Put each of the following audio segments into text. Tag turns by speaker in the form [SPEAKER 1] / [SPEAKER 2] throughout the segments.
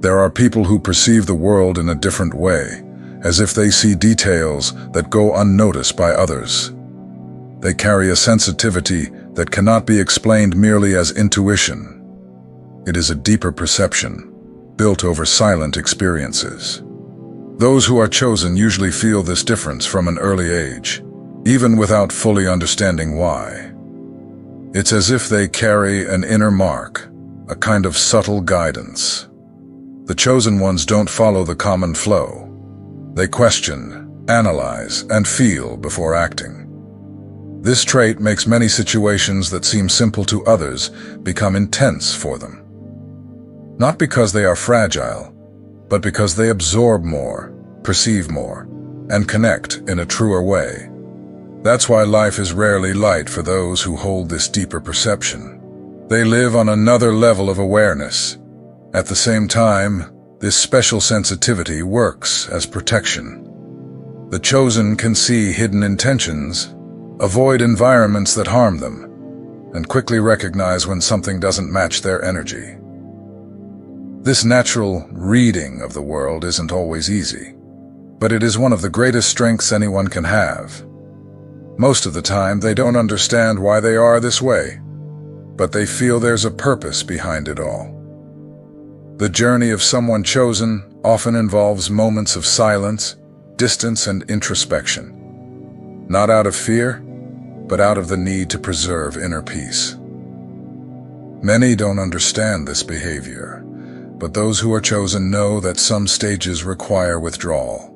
[SPEAKER 1] There are people who perceive the world in a different way, as if they see details that go unnoticed by others. They carry a sensitivity that cannot be explained merely as intuition. It is a deeper perception, built over silent experiences. Those who are chosen usually feel this difference from an early age, even without fully understanding why. It's as if they carry an inner mark, a kind of subtle guidance. The chosen ones don't follow the common flow. They question, analyze, and feel before acting. This trait makes many situations that seem simple to others become intense for them. Not because they are fragile, but because they absorb more, perceive more, and connect in a truer way. That's why life is rarely light for those who hold this deeper perception. They live on another level of awareness. At the same time, this special sensitivity works as protection. The chosen can see hidden intentions, avoid environments that harm them, and quickly recognize when something doesn't match their energy. This natural reading of the world isn't always easy, but it is one of the greatest strengths anyone can have. Most of the time, they don't understand why they are this way, but they feel there's a purpose behind it all. The journey of someone chosen often involves moments of silence, distance, and introspection. Not out of fear, but out of the need to preserve inner peace. Many don't understand this behavior, but those who are chosen know that some stages require withdrawal.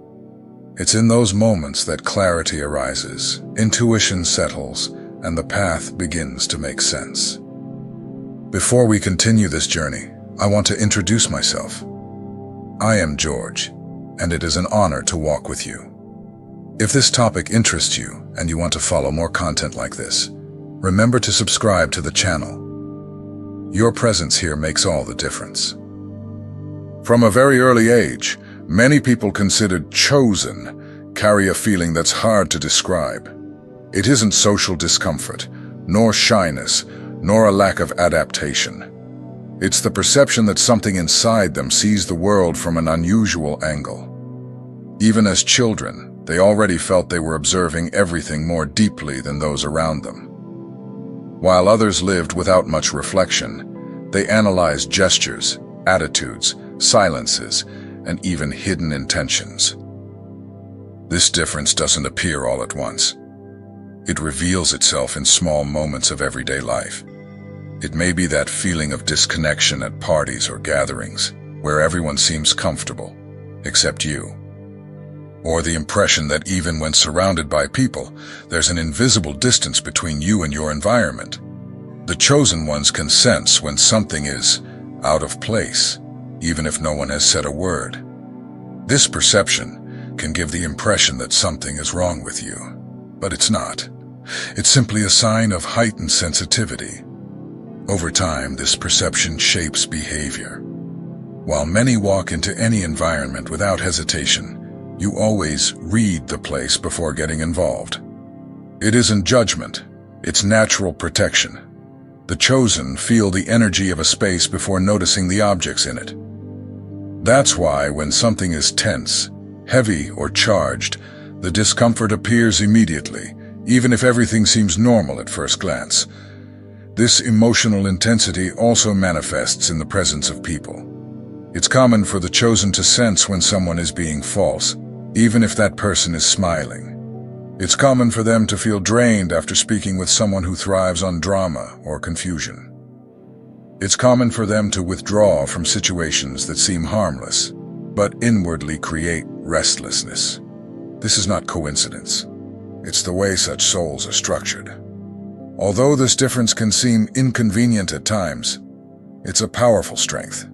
[SPEAKER 1] It's in those moments that clarity arises, intuition settles, and the path begins to make sense. Before we continue this journey, I want to introduce myself. I am George, and it is an honor to walk with you. If this topic interests you and you want to follow more content like this, remember to subscribe to the channel. Your presence here makes all the difference. From a very early age, many people considered chosen carry a feeling that's hard to describe. It isn't social discomfort, nor shyness, nor a lack of adaptation. It's the perception that something inside them sees the world from an unusual angle. Even as children, they already felt they were observing everything more deeply than those around them. While others lived without much reflection, they analyzed gestures, attitudes, silences, and even hidden intentions. This difference doesn't appear all at once. It reveals itself in small moments of everyday life. It may be that feeling of disconnection at parties or gatherings, where everyone seems comfortable, except you. Or the impression that even when surrounded by people, there's an invisible distance between you and your environment. The chosen ones can sense when something is out of place, even if no one has said a word. This perception can give the impression that something is wrong with you, but it's not. It's simply a sign of heightened sensitivity. Over time, this perception shapes behavior. While many walk into any environment without hesitation, you always read the place before getting involved. It isn't judgment, it's natural protection. The chosen feel the energy of a space before noticing the objects in it. That's why when something is tense, heavy, or charged, the discomfort appears immediately, even if everything seems normal at first glance. This emotional intensity also manifests in the presence of people. It's common for the chosen to sense when someone is being false, even if that person is smiling. It's common for them to feel drained after speaking with someone who thrives on drama or confusion. It's common for them to withdraw from situations that seem harmless, but inwardly create restlessness. This is not coincidence. It's the way such souls are structured. Although this difference can seem inconvenient at times, it's a powerful strength.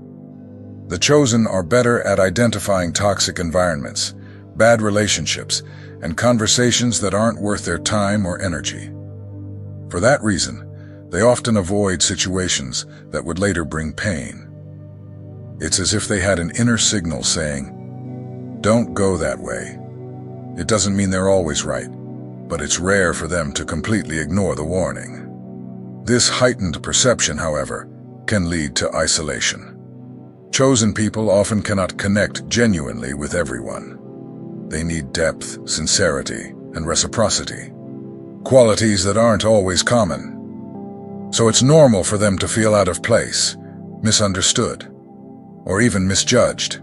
[SPEAKER 1] The chosen are better at identifying toxic environments, bad relationships, and conversations that aren't worth their time or energy. For that reason, they often avoid situations that would later bring pain. It's as if they had an inner signal saying, "Don't go that way." It doesn't mean they're always right, but it's rare for them to completely ignore the warning. This heightened perception, however, can lead to isolation. Chosen people often cannot connect genuinely with everyone. They need depth, sincerity, and reciprocity, qualities that aren't always common. So it's normal for them to feel out of place, misunderstood, or even misjudged.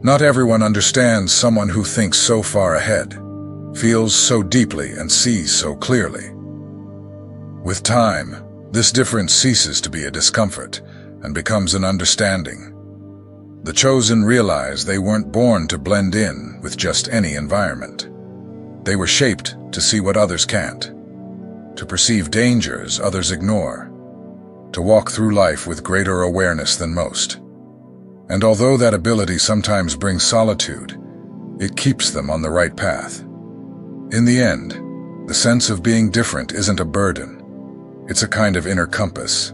[SPEAKER 1] Not everyone understands someone who thinks so far ahead, feels so deeply, and sees so clearly. With time, this difference ceases to be a discomfort and becomes an understanding. The chosen realize they weren't born to blend in with just any environment. They were shaped to see what others can't, to perceive dangers others ignore, to walk through life with greater awareness than most. And although that ability sometimes brings solitude, it keeps them on the right path. In the end, the sense of being different isn't a burden. It's a kind of inner compass.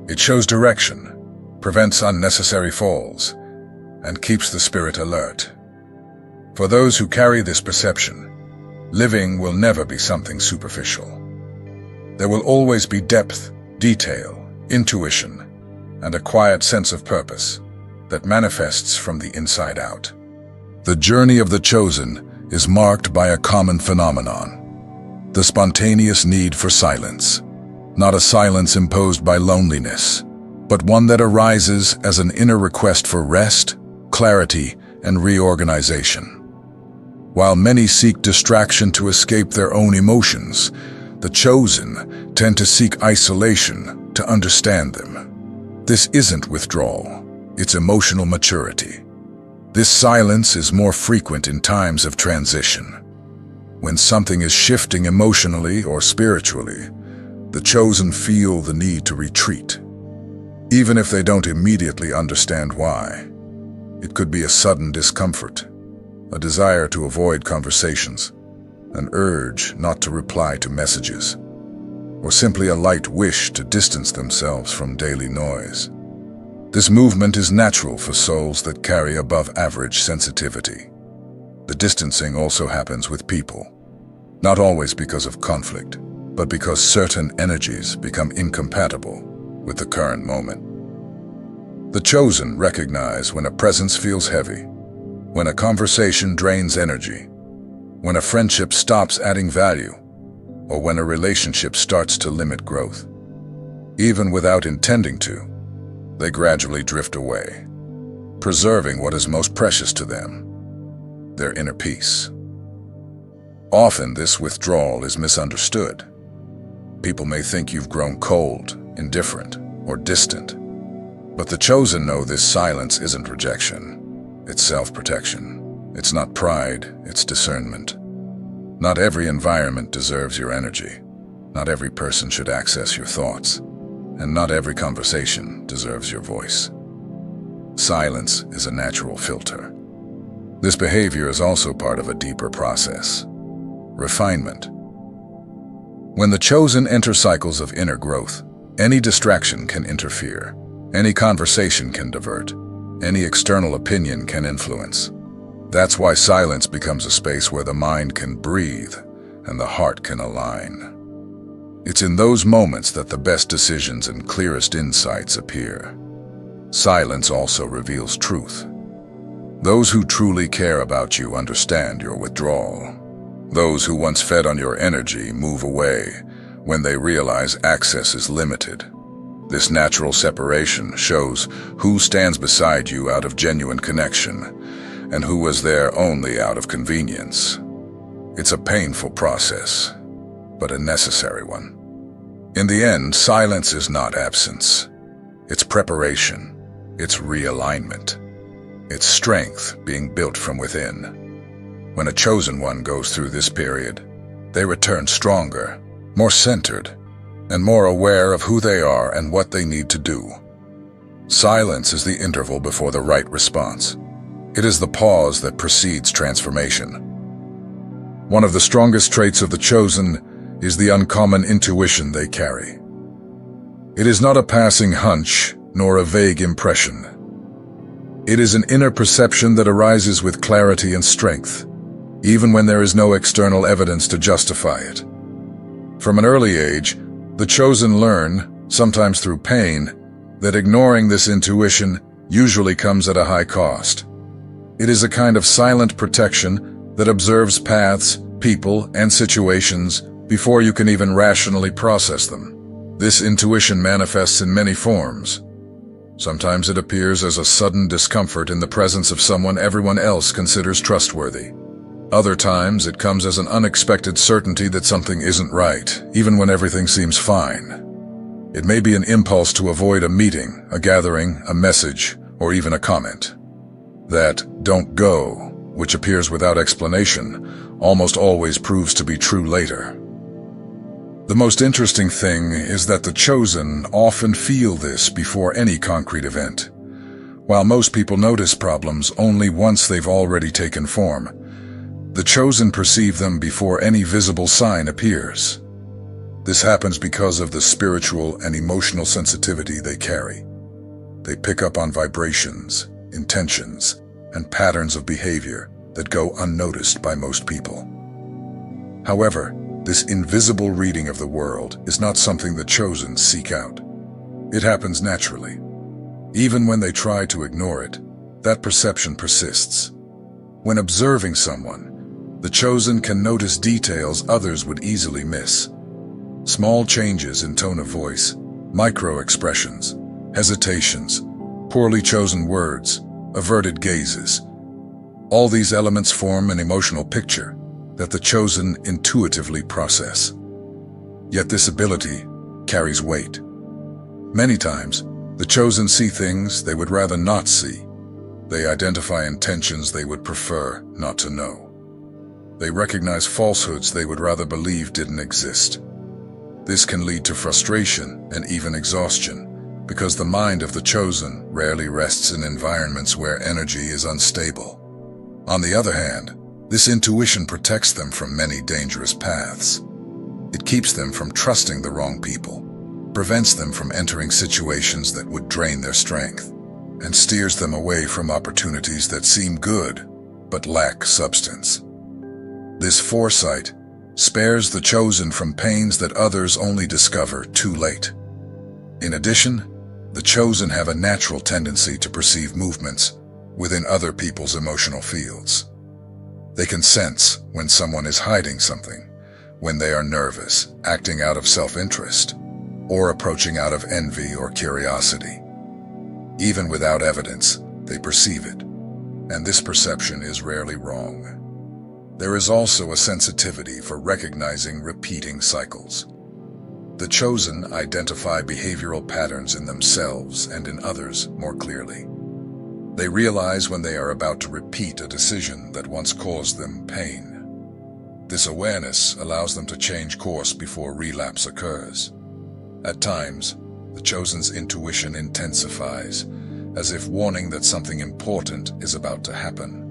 [SPEAKER 1] It shows direction, prevents unnecessary falls, and keeps the spirit alert. For those who carry this perception, living will never be something superficial. There will always be depth, detail, intuition, and a quiet sense of purpose that manifests from the inside out. The journey of the chosen is marked by a common phenomenon: the spontaneous need for silence. Not a silence imposed by loneliness, but one that arises as an inner request for rest, clarity, and reorganization. While many seek distraction to escape their own emotions, the chosen tend to seek isolation to understand them. This isn't withdrawal, it's emotional maturity. This silence is more frequent in times of transition. When something is shifting emotionally or spiritually, the chosen feel the need to retreat, even if they don't immediately understand why. It could be a sudden discomfort, a desire to avoid conversations, an urge not to reply to messages, or simply a light wish to distance themselves from daily noise. This movement is natural for souls that carry above-average sensitivity. The distancing also happens with people, not always because of conflict, but because certain energies become incompatible with the current moment. The chosen recognize when a presence feels heavy, when a conversation drains energy, when a friendship stops adding value, or when a relationship starts to limit growth. Even without intending to, they gradually drift away, preserving what is most precious to them: their inner peace. Often this withdrawal is misunderstood. People may think you've grown cold, indifferent, or distant. But the chosen know this silence isn't rejection. It's self-protection. It's not pride, it's discernment. Not every environment deserves your energy. Not every person should access your thoughts. And not every conversation deserves your voice. Silence is a natural filter. This behavior is also part of a deeper process: refinement. When the chosen enter cycles of inner growth, any distraction can interfere, any conversation can divert, any external opinion can influence. That's why silence becomes a space where the mind can breathe and the heart can align. It's in those moments that the best decisions and clearest insights appear. Silence also reveals truth. Those who truly care about you understand your withdrawal. Those who once fed on your energy move away when they realize access is limited. This natural separation shows who stands beside you out of genuine connection and who was there only out of convenience. It's a painful process, but a necessary one. In the end, silence is not absence. It's preparation. It's realignment. It's strength being built from within. When a chosen one goes through this period, they return stronger, more centered, and more aware of who they are and what they need to do. Silence is the interval before the right response. It is the pause that precedes transformation. One of the strongest traits of the chosen is the uncommon intuition they carry. It is not a passing hunch, nor a vague impression. It is an inner perception that arises with clarity and strength, even when there is no external evidence to justify it. From an early age, the chosen learn, sometimes through pain, that ignoring this intuition usually comes at a high cost. It is a kind of silent protection that observes paths, people, and situations before you can even rationally process them. This intuition manifests in many forms. Sometimes it appears as a sudden discomfort in the presence of someone everyone else considers trustworthy. Other times it comes as an unexpected certainty that something isn't right, even when everything seems fine. It may be an impulse to avoid a meeting, a gathering, a message, or even a comment. That "don't go," which appears without explanation, almost always proves to be true later. The most interesting thing is that the chosen often feel this before any concrete event. While most people notice problems only once they've already taken form, the chosen perceive them before any visible sign appears. This happens because of the spiritual and emotional sensitivity they carry. They pick up on vibrations, intentions, and patterns of behavior that go unnoticed by most people. However, this invisible reading of the world is not something the chosen seek out. It happens naturally. Even when they try to ignore it, that perception persists. When observing someone, the chosen can notice details others would easily miss. Small changes in tone of voice, micro-expressions, hesitations, poorly chosen words, averted gazes. All these elements form an emotional picture that the chosen intuitively process. Yet this ability carries weight. Many times, the chosen see things they would rather not see. They identify intentions they would prefer not to know. They recognize falsehoods they would rather believe didn't exist. This can lead to frustration and even exhaustion, because the mind of the chosen rarely rests in environments where energy is unstable. On the other hand, this intuition protects them from many dangerous paths. It keeps them from trusting the wrong people, prevents them from entering situations that would drain their strength, and steers them away from opportunities that seem good but lack substance. This foresight spares the chosen from pains that others only discover too late. In addition, the chosen have a natural tendency to perceive movements within other people's emotional fields. They can sense when someone is hiding something, when they are nervous, acting out of self-interest, or approaching out of envy or curiosity. Even without evidence, they perceive it, and this perception is rarely wrong. There is also a sensitivity for recognizing repeating cycles. The chosen identify behavioral patterns in themselves and in others more clearly. They realize when they are about to repeat a decision that once caused them pain. This awareness allows them to change course before relapse occurs. At times, the chosen's intuition intensifies, as if warning that something important is about to happen.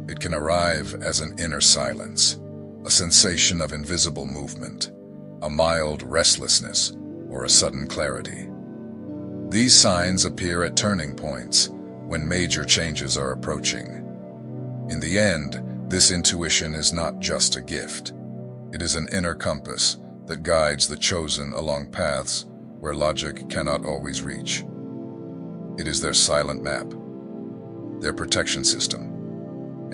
[SPEAKER 1] It can arrive as an inner silence, a sensation of invisible movement, a mild restlessness, or a sudden clarity. These signs appear at turning points, when major changes are approaching. In the end, this intuition is not just a gift. It is an inner compass that guides the chosen along paths where logic cannot always reach. It is their silent map, their protection system,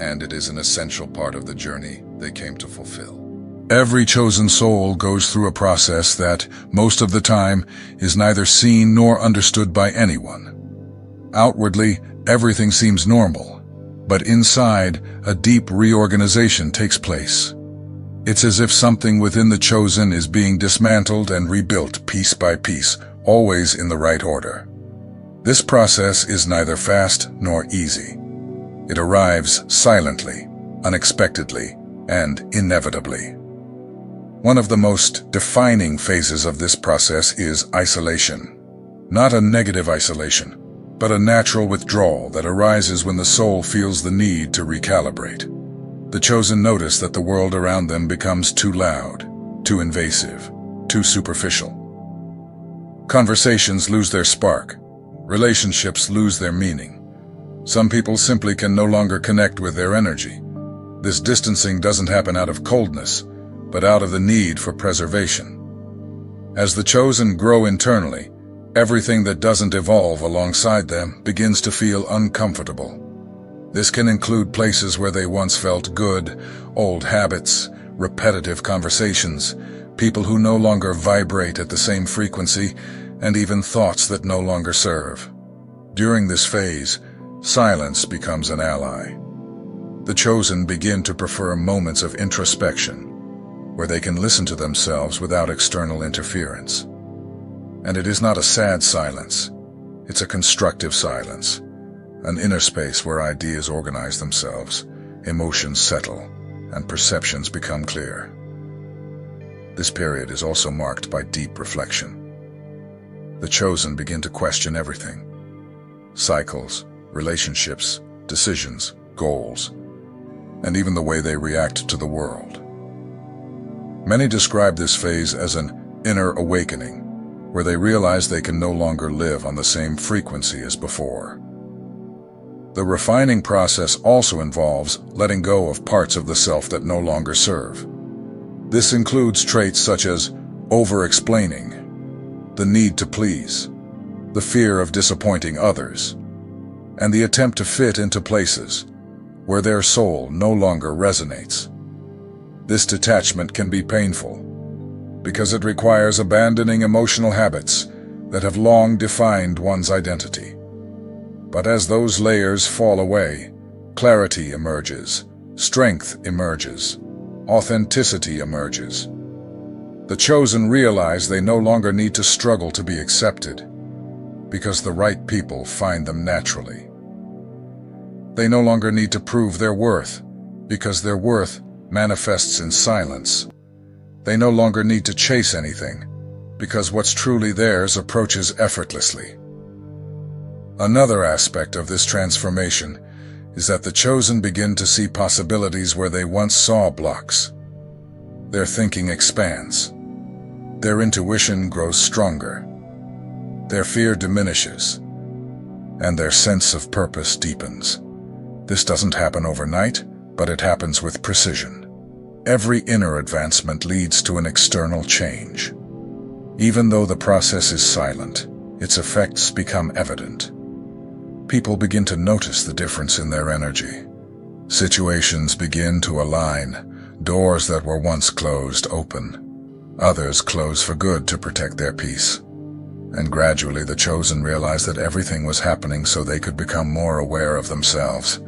[SPEAKER 1] and it is an essential part of the journey they came to fulfill. Every chosen soul goes through a process that, most of the time, is neither seen nor understood by anyone. Outwardly, everything seems normal, but inside, a deep reorganization takes place. It's as if something within the chosen is being dismantled and rebuilt piece by piece, always in the right order. This process is neither fast nor easy. It arrives silently, unexpectedly, and inevitably. One of the most defining phases of this process is isolation. Not a negative isolation, but a natural withdrawal that arises when the soul feels the need to recalibrate. The chosen notice that the world around them becomes too loud, too invasive, too superficial. Conversations lose their spark. Relationships lose their meaning. Some people simply can no longer connect with their energy. This distancing doesn't happen out of coldness, but out of the need for preservation. As the chosen grow internally, Everything that doesn't evolve alongside them begins to feel uncomfortable. This can include places where they once felt good, old habits, repetitive conversations, people who no longer vibrate at the same frequency, and even thoughts that no longer serve. During this phase, silence becomes an ally. The chosen begin to prefer moments of introspection, where they can listen to themselves without external interference. And it is not a sad silence, it's a constructive silence, an inner space where ideas organize themselves, emotions settle, and perceptions become clear. This period is also marked by deep reflection. The chosen begin to question everything: cycles, relationships, decisions, goals, and even the way they react to the world. Many describe this phase as an inner awakening, where they realize they can no longer live on the same frequency as before. The refining process also involves letting go of parts of the self that no longer serve. This includes traits such as over-explaining, the need to please, the fear of disappointing others, and the attempt to fit into places where their soul no longer resonates. This detachment can be painful because it requires abandoning emotional habits that have long defined one's identity. But as those layers fall away, clarity emerges, strength emerges, authenticity emerges. The chosen realize they no longer need to struggle to be accepted, because the right people find them naturally. They no longer need to prove their worth, because their worth manifests in silence. They no longer need to chase anything, because what's truly theirs approaches effortlessly. Another aspect of this transformation is that the chosen begin to see possibilities where they once saw blocks. Their thinking expands. Their intuition grows stronger. Their fear diminishes, and their sense of purpose deepens. This doesn't happen overnight, but it happens with precision. Every inner advancement leads to an external change. Even though the process is silent, its effects become evident. People begin to notice the difference in their energy. Situations begin to align. Doors that were once closed open. Others close for good to protect their peace. And gradually the chosen realize that everything was happening so they could become more aware of themselves.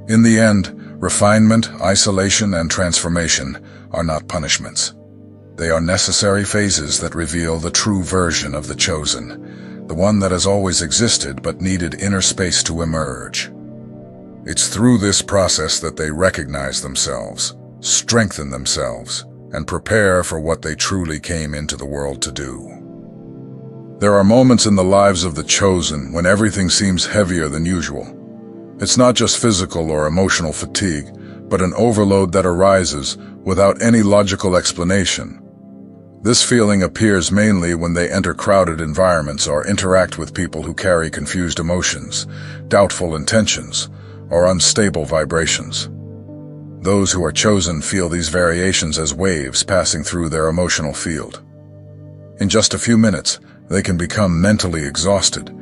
[SPEAKER 1] In the end, refinement, isolation, and transformation are not punishments. They are necessary phases that reveal the true version of the chosen, the one that has always existed but needed inner space to emerge. It's through this process that they recognize themselves, strengthen themselves, and prepare for what they truly came into the world to do. There are moments in the lives of the chosen when everything seems heavier than usual. It's not just physical or emotional fatigue, but an overload that arises without any logical explanation. This feeling appears mainly when they enter crowded environments or interact with people who carry confused emotions, doubtful intentions, or unstable vibrations. Those who are chosen feel these variations as waves passing through their emotional field. In just a few minutes, they can become mentally exhausted,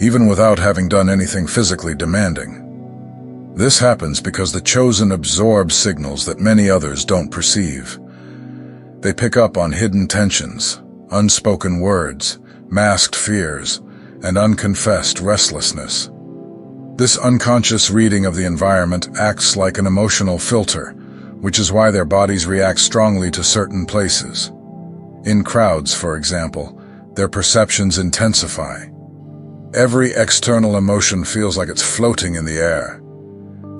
[SPEAKER 1] even without having done anything physically demanding. This happens because the chosen absorbs signals that many others don't perceive. They pick up on hidden tensions, unspoken words, masked fears, and unconfessed restlessness. This unconscious reading of the environment acts like an emotional filter, which is why their bodies react strongly to certain places. In crowds, for example, their perceptions intensify. Every external emotion feels like it's floating in the air.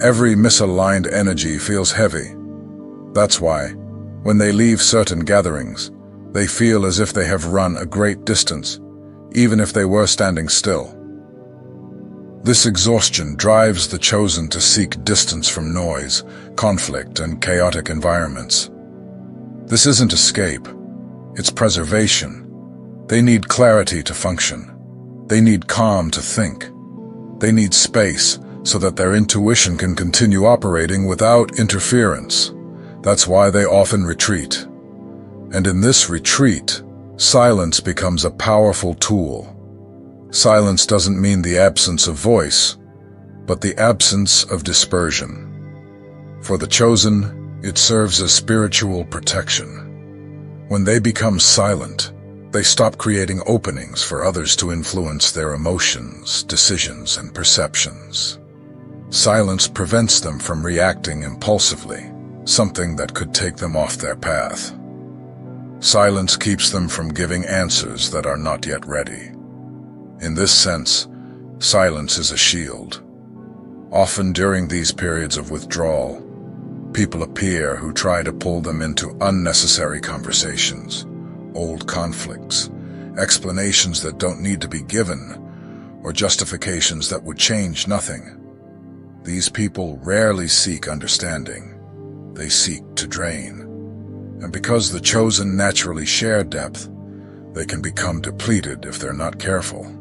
[SPEAKER 1] Every misaligned energy feels heavy. That's why, when they leave certain gatherings, they feel as if they have run a great distance, even if they were standing still. This exhaustion drives the chosen to seek distance from noise, conflict, and chaotic environments. This isn't escape, it's preservation. They need clarity to function. They need calm to think. They need space so that their intuition can continue operating without interference. That's why they often retreat. And in this retreat, silence becomes a powerful tool. Silence doesn't mean the absence of voice, but the absence of dispersion. For the chosen, it serves as spiritual protection. When they become silent, they stop creating openings for others to influence their emotions, decisions, and perceptions. Silence prevents them from reacting impulsively, something that could take them off their path. Silence keeps them from giving answers that are not yet ready. In this sense, silence is a shield. Often during these periods of withdrawal, people appear who try to pull them into unnecessary conversations, old conflicts, explanations that don't need to be given, or justifications that would change nothing. These people rarely seek understanding. They seek to drain. And because the chosen naturally share depth, they can become depleted if they're not careful.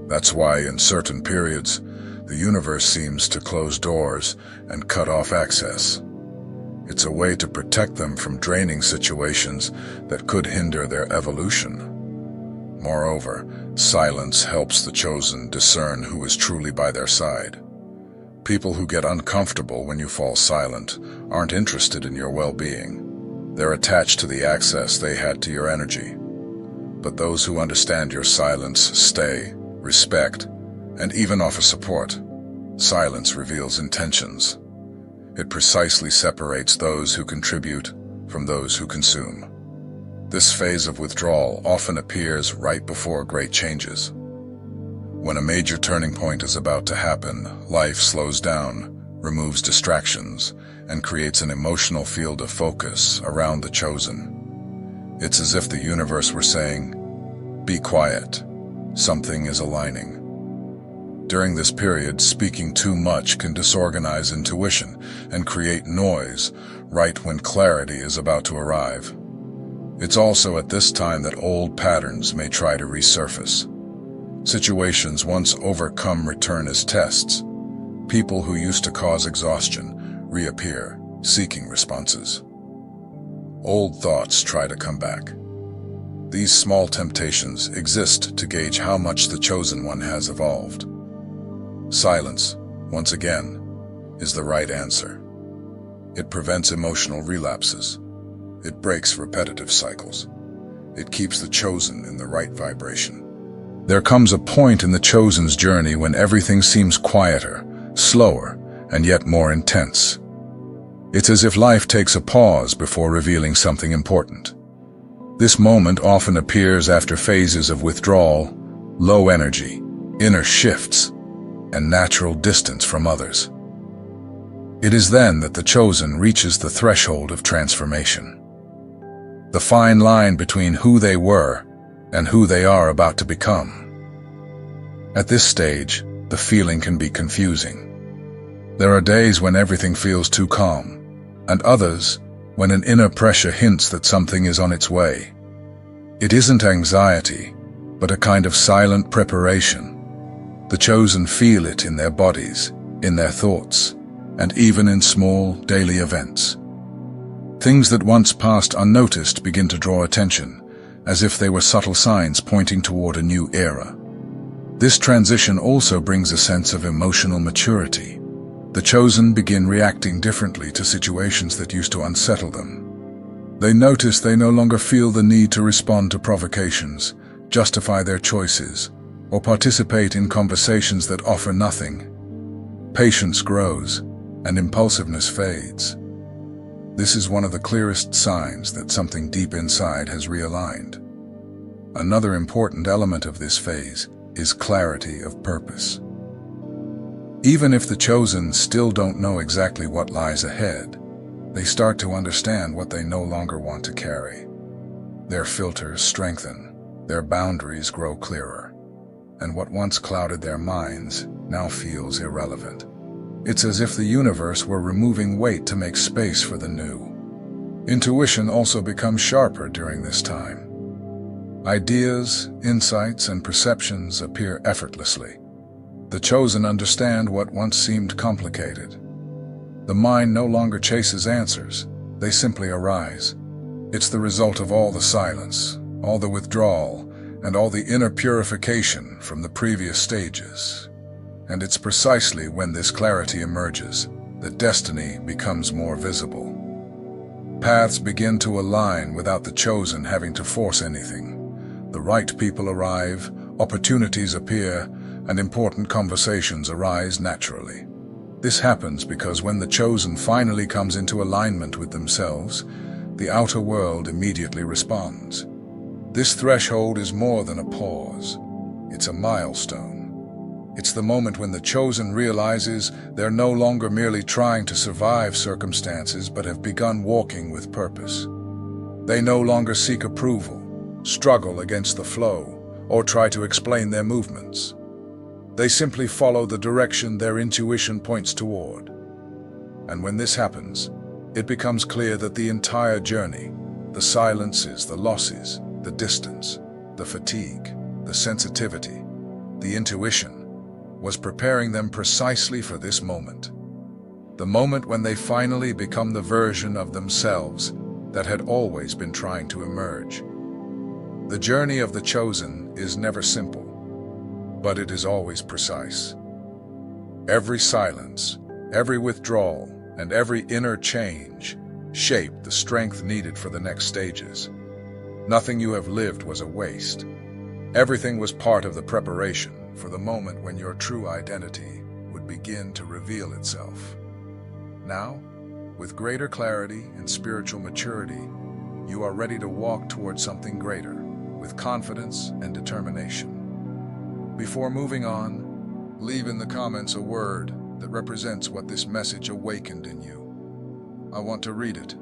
[SPEAKER 1] That's why in certain periods, the universe seems to close doors and cut off access. It's a way to protect them from draining situations that could hinder their evolution. Moreover, silence helps the chosen discern who is truly by their side. People who get uncomfortable when you fall silent aren't interested in your well-being. They're attached to the access they had to your energy. But those who understand your silence stay, respect, and even offer support. Silence reveals intentions. It precisely separates those who contribute from those who consume. This phase of withdrawal often appears right before great changes. When a major turning point is about to happen, life slows down, removes distractions, and creates an emotional field of focus around the chosen. It's as if the universe were saying, "Be quiet. Something is aligning." During this period, speaking too much can disorganize intuition and create noise right when clarity is about to arrive. It's also at this time that old patterns may try to resurface. Situations once overcome return as tests. People who used to cause exhaustion reappear, seeking responses. Old thoughts try to come back. These small temptations exist to gauge how much the chosen one has evolved. Silence, once again, is the right answer. It prevents emotional relapses. It breaks repetitive cycles. It keeps the chosen in the right vibration. There comes a point in the chosen's journey when everything seems quieter, slower, and yet more intense. It's as if life takes a pause before revealing something important. This moment often appears after phases of withdrawal, low energy, inner shifts, and natural distance from others. It is then that the chosen reaches the threshold of transformation. The fine line between who they were and who they are about to become. At this stage, the feeling can be confusing. There are days when everything feels too calm, and others when an inner pressure hints that something is on its way. It isn't anxiety, but a kind of silent preparation. The chosen feel it in their bodies, in their thoughts, and even in small, daily events. Things that once passed unnoticed begin to draw attention, as if they were subtle signs pointing toward a new era. This transition also brings a sense of emotional maturity. The chosen begin reacting differently to situations that used to unsettle them. They notice they no longer feel the need to respond to provocations, justify their choices, or participate in conversations that offer nothing. Patience grows, and impulsiveness fades. This is one of the clearest signs that something deep inside has realigned. Another important element of this phase is clarity of purpose. Even if the chosen still don't know exactly what lies ahead, they start to understand what they no longer want to carry. Their filters strengthen, their boundaries grow clearer, and what once clouded their minds now feels irrelevant. It's as if the universe were removing weight to make space for the new. Intuition also becomes sharper during this time. Ideas, insights, and perceptions appear effortlessly. The chosen understand what once seemed complicated. The mind no longer chases answers, they simply arise. It's the result of all the silence, all the withdrawal, and all the inner purification from the previous stages. And it's precisely when this clarity emerges that destiny becomes more visible. Paths begin to align without the chosen having to force anything. The right people arrive, opportunities appear, and important conversations arise naturally. This happens because when the chosen finally comes into alignment with themselves, the outer world immediately responds. This threshold is more than a pause. It's a milestone. It's the moment when the chosen realizes they're no longer merely trying to survive circumstances but have begun walking with purpose. They no longer seek approval, struggle against the flow, or try to explain their movements. They simply follow the direction their intuition points toward. And when this happens, it becomes clear that the entire journey, the silences, the losses, the distance, the fatigue, the sensitivity, the intuition, was preparing them precisely for this moment. The moment when they finally become the version of themselves that had always been trying to emerge. The journey of the chosen is never simple, but it is always precise. Every silence, every withdrawal, and every inner change shape the strength needed for the next stages. Nothing you have lived was a waste. Everything was part of the preparation for the moment when your true identity would begin to reveal itself. Now, with greater clarity and spiritual maturity, you are ready to walk towards something greater, with confidence and determination. Before moving on, leave in the comments a word that represents what this message awakened in you. I want to read it.